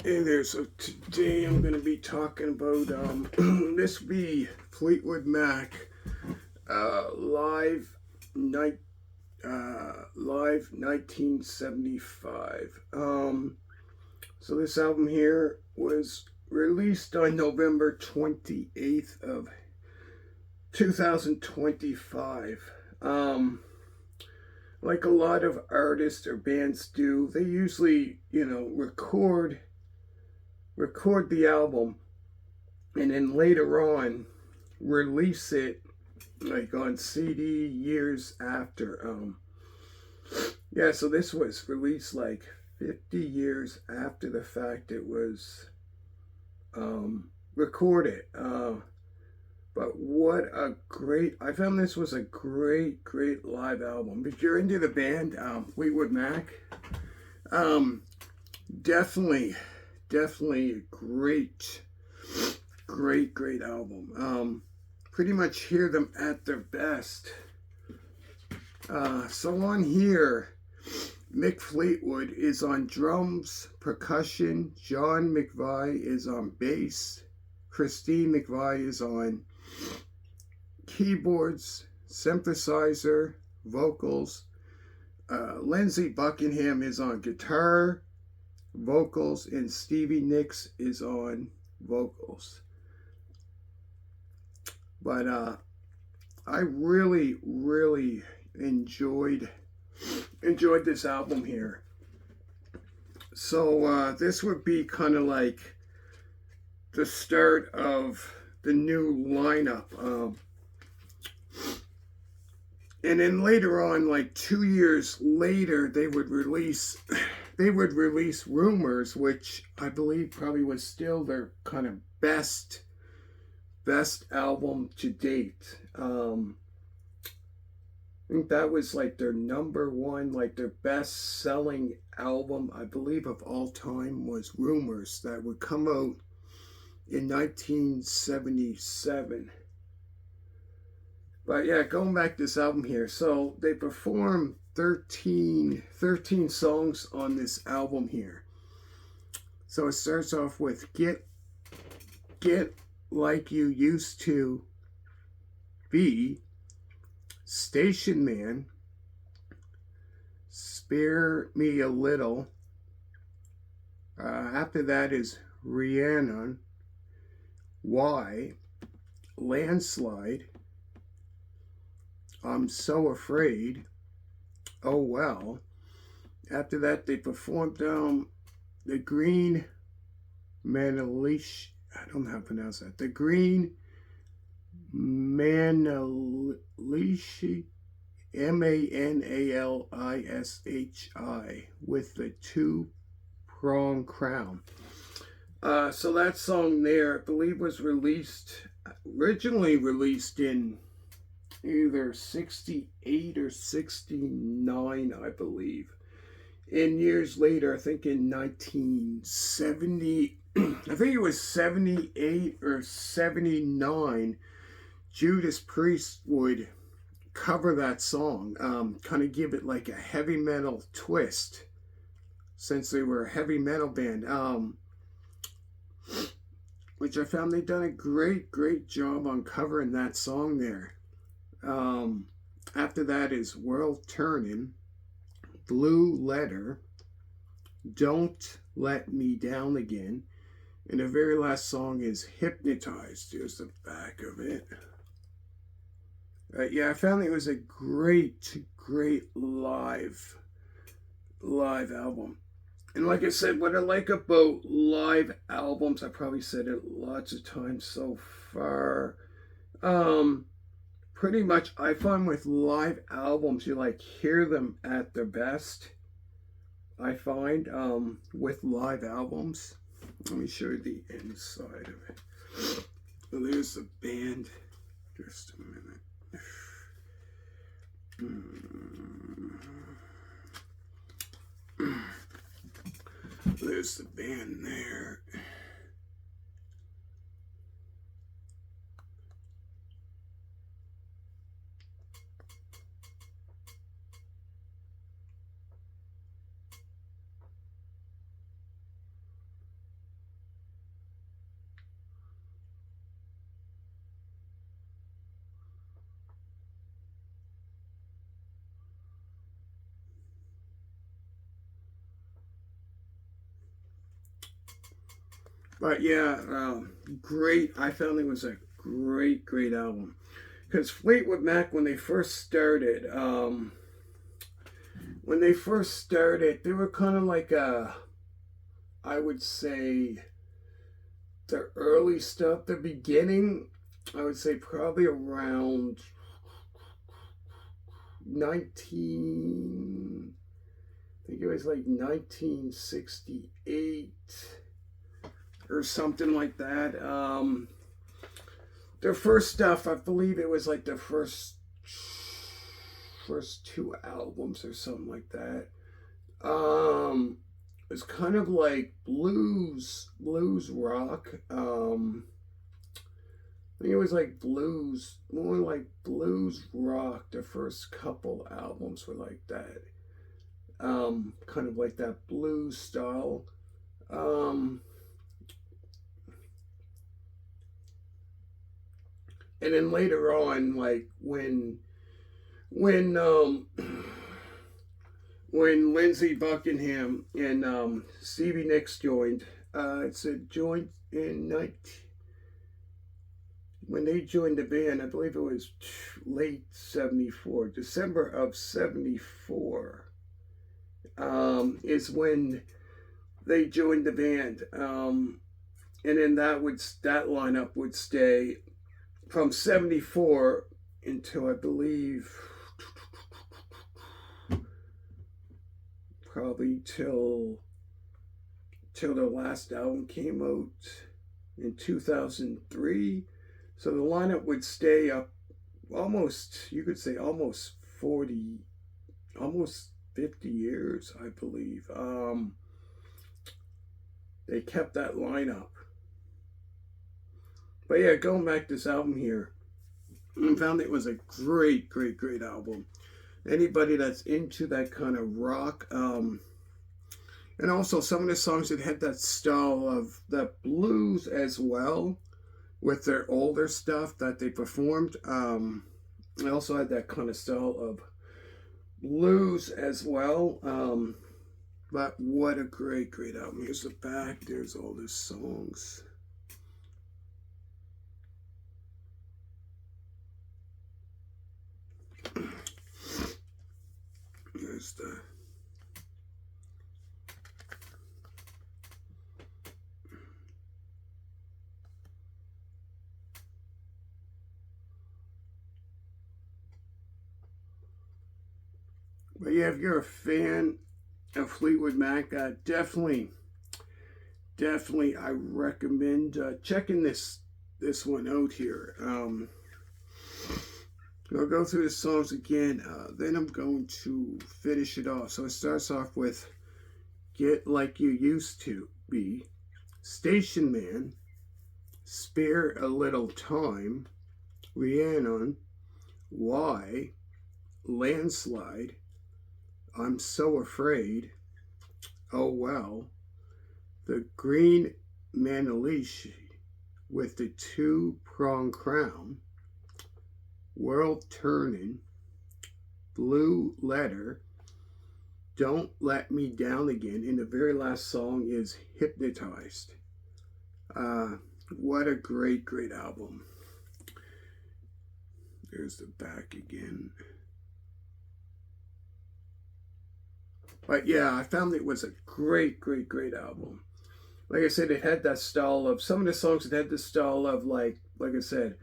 Hey there, so today I'm going to be talking about, this will be Fleetwood Mac, live night, live 1975. So this album here was released on November 28th of 2025. Like a lot of artists or bands do, they usually, record the album and then later on release it like on CD years after. So this was released like 50 years after the fact it was recorded. But what a great, I found this was a great live album. If you're into the band, Fleetwood Mac, definitely a great album. Pretty much hear them at their best. So on here, Mick Fleetwood is on drums, percussion, John McVie is on bass, Christine McVie is on keyboards, synthesizer, vocals, Lindsey Buckingham is on guitar, vocals, and Stevie Nicks is on vocals. But I really enjoyed this album here. So this would be kind of like the start of the new lineup. And then later on, like 2 years later, they would release Rumors, which I believe probably was still their kind of best album to date. I think that was like their number one, like their best selling album, I believe, of all time was Rumors, that would come out in 1977. But yeah, going back to this album here. So they performed 13 songs on this album here. So it starts off with Get Like You Used to Be, Station Man, Spare Me a Little. After that is Rhiannon, Why, Landslide, I'm So Afraid, Oh Well. After that, they performed the Green Manalish. I don't know how to pronounce that. The Green Manalishi, Manalishi, with the Two-Prong Crown. So that song there, I believe, was originally released in either 68 or 69, I believe. And years later, I think in 1970, I think it was 78 or 79, Judas Priest would cover that song, kind of give it like a heavy metal twist, since they were a heavy metal band. Which I found they'd done a great job on covering that song there. After that is World Turning, Blue Letter, Don't Let Me Down Again, and the very last song is Hypnotized. Here's the back of it. I found it was a great live album. And like I said, what I like about live albums, I probably said it lots of times so far. Pretty much, I find with live albums, you like hear them at their best. I find with live albums. Let me show you the inside of it. So there's the band. Just a minute. There's the band there. But yeah, great. I found it was a great album. Because Fleetwood Mac, when they first started, they were kind of like I would say, the early stuff, the beginning, I would say probably around 19, I think it was like 1968 or something like that. Their first stuff, I believe it was like the first two albums or something like that. It was kind of like blues rock. I think it was like blues, more like blues rock. The first couple albums were like that. Kind of like that blues style. Um, and then later on, like when when Lindsey Buckingham and Stevie Nicks joined, it's a joint in 19, when they joined the band, I believe it was late 74, December of 74, is when they joined the band. And then that lineup would stay from 74 until I believe probably till the last album came out in 2003. So the lineup would stay up almost, you could say almost 40, almost 50 years, I believe. They kept that lineup. But yeah, going back to this album here, I found it was a great album. Anybody that's into that kind of rock, and also some of the songs that had that style of that blues as well, with their older stuff that they performed. They also had that kind of style of blues as well. But what a great album. Here's the back. There's all the songs. There's the... But yeah, if you're a fan of Fleetwood Mac, definitely I recommend checking this one out here. I'll go through the songs again. Then I'm going to finish it off. So it starts off with "Get Like You Used to Be," "Station Man," "Spare a Little Time," "Rhiannon," "Why," "Landslide," "I'm So Afraid," "Oh Well," "The Green Manalishi with the Two-Prong Crown," "World Turning," "Blue Letter," "Don't Let Me Down Again," and the very last song is "Hypnotized." What a great album. There's the back again. But yeah, I found it was a great album. Like I said, it had that style of, some of the songs, it had the style of like I said,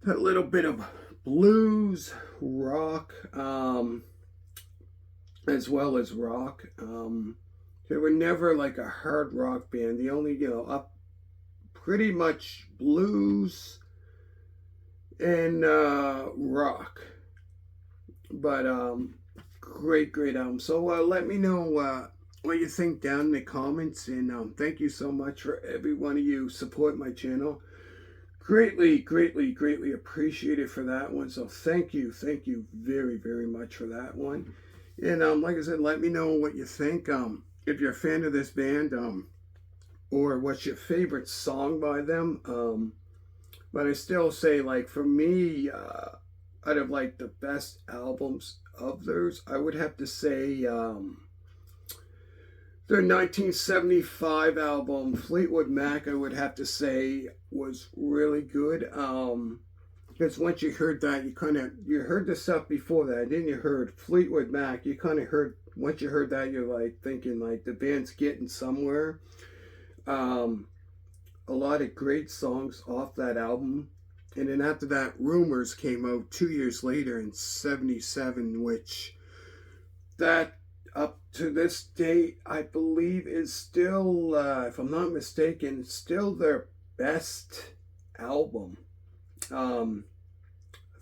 that little bit of blues, rock, as well as rock. They were never like a hard rock band. The only, up pretty much blues and rock. But great album. So let me know what you think down in the comments, and thank you so much for every one of you support my channel. Greatly appreciate it for that one. So thank you very much for that one. And like I said, let me know what you think. If you're a fan of this band, or what's your favorite song by them. But I still say, like, for me, out of like the best albums of theirs, I would have to say Their 1975 album, Fleetwood Mac, I would have to say, was really good. Because once you heard that, you heard the stuff before that, then you heard Fleetwood Mac. You kind of heard once you heard that, you're like thinking like the band's getting somewhere. Um, a lot of great songs off that album. And then after that, Rumors came out 2 years later in '77, which that up to this date, I believe is still, if I'm not mistaken, still their best album. I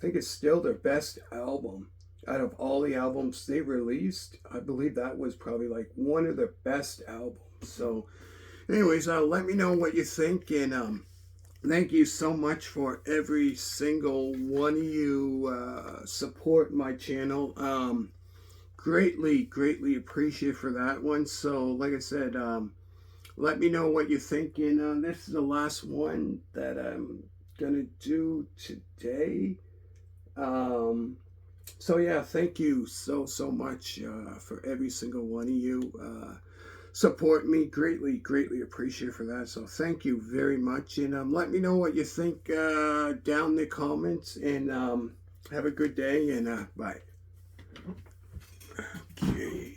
think it's still their best album out of all the albums they released. I believe that was probably like one of their best albums. So, anyways, let me know what you think, and thank you so much for every single one of you support my channel. Greatly appreciate for that one. So, like I said, let me know what you think. And this is the last one that I'm gonna do today. So yeah, thank you so much for every single one of you support me. Greatly appreciate for that. So thank you very much, and let me know what you think down in the comments. And have a good day, and bye. Okay.